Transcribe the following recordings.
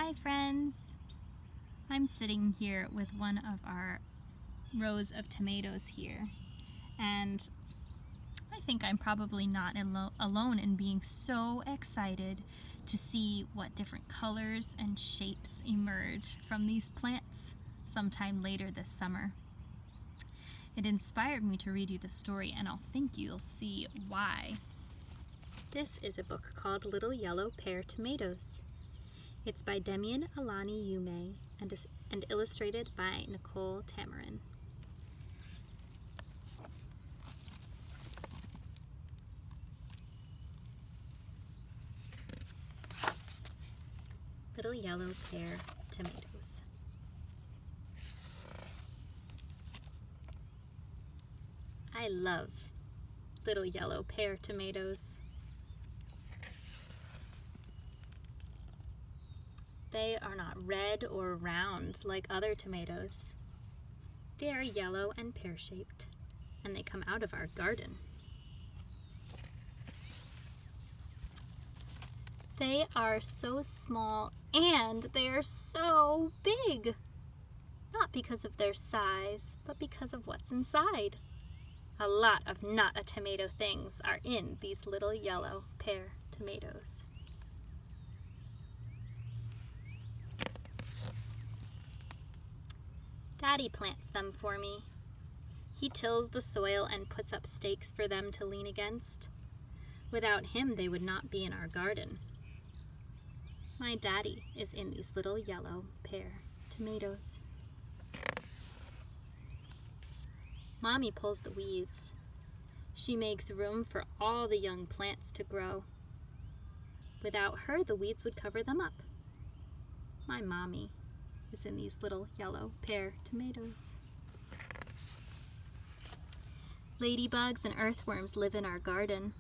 Hi friends! I'm sitting here with one of our rows of tomatoes here, and I think I'm probably not alone in being so excited to see what different colors and shapes emerge from these plants sometime later this summer. It inspired me to read you the story, and I'll think you'll see why. This is a book called Little Yellow Pear Tomatoes. It's by Demian Alani Yume and illustrated by Nicole Tamarin. Little Yellow Pear Tomatoes. I love little yellow pear tomatoes. They are not red or round like other tomatoes. They are yellow and pear-shaped, and they come out of our garden. They are so small and they are so big. Not because of their size, but because of what's inside. A lot of not a tomato things are in these little yellow pear tomatoes. Daddy plants them for me. He tills the soil and puts up stakes for them to lean against. Without him, they would not be in our garden. My daddy is in these little yellow pear tomatoes. Mommy pulls the weeds. She makes room for all the young plants to grow. Without her, the weeds would cover them up. My mommy is in these little yellow pear tomatoes. Ladybugs and earthworms live in our garden.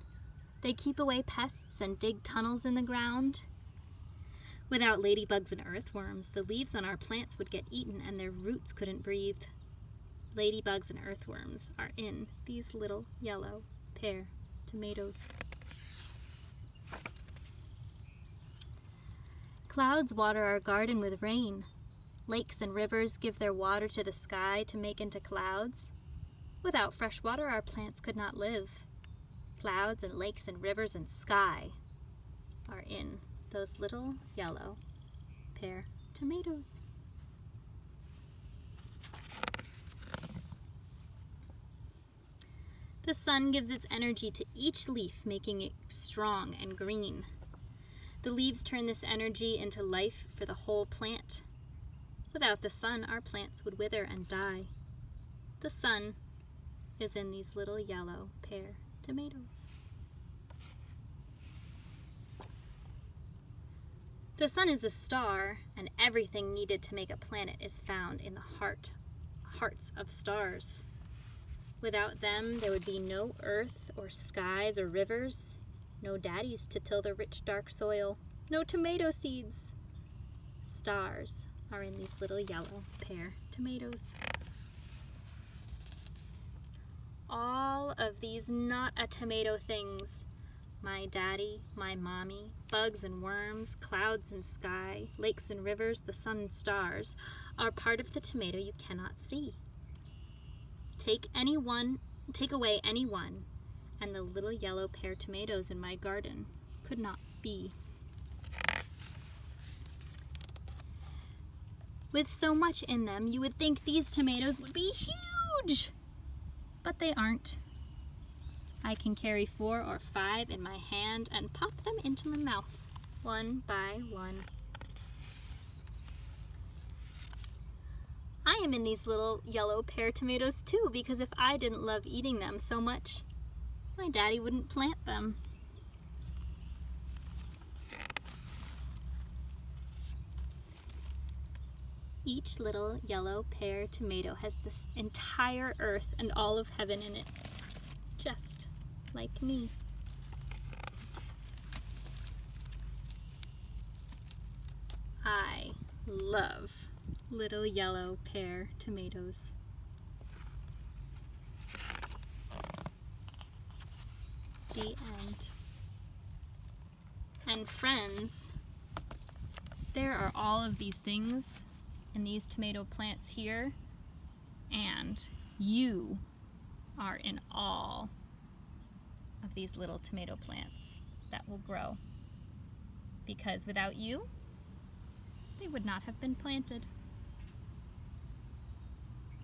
They keep away pests and dig tunnels in the ground. Without ladybugs and earthworms, the leaves on our plants would get eaten and their roots couldn't breathe. Ladybugs and earthworms are in these little yellow pear tomatoes. Clouds water our garden with rain. Lakes and rivers give their water to the sky to make into clouds. Without fresh water, our plants could not live. Clouds and lakes and rivers and sky are in those little yellow pear tomatoes. The sun gives its energy to each leaf, making it strong and green. The leaves turn this energy into life for the whole plant. Without the sun, our plants would wither and die. The sun is in these little yellow pear tomatoes. The sun is a star, and everything needed to make a planet is found in the hearts of stars. Without them, there would be no earth or skies or rivers, no daddies to till the rich dark soil, no tomato seeds. Stars are in these little yellow pear tomatoes. All of these not a tomato things, my daddy, my mommy, bugs and worms, clouds and sky, lakes and rivers, the sun and stars, are part of the tomato you cannot see. Take away any one, and the little yellow pear tomatoes in my garden could not be. With so much in them, you would think these tomatoes would be huge, but they aren't. I can carry 4 or 5 in my hand and pop them into my mouth, one by one. I am in these little yellow pear tomatoes too, because if I didn't love eating them so much, my daddy wouldn't plant them. Each little yellow pear tomato has this entire earth and all of heaven in it, just like me. I love little yellow pear tomatoes. The end. And friends, there are all of these things in these tomato plants here, and you are in all of these little tomato plants that will grow. Because without you, they would not have been planted.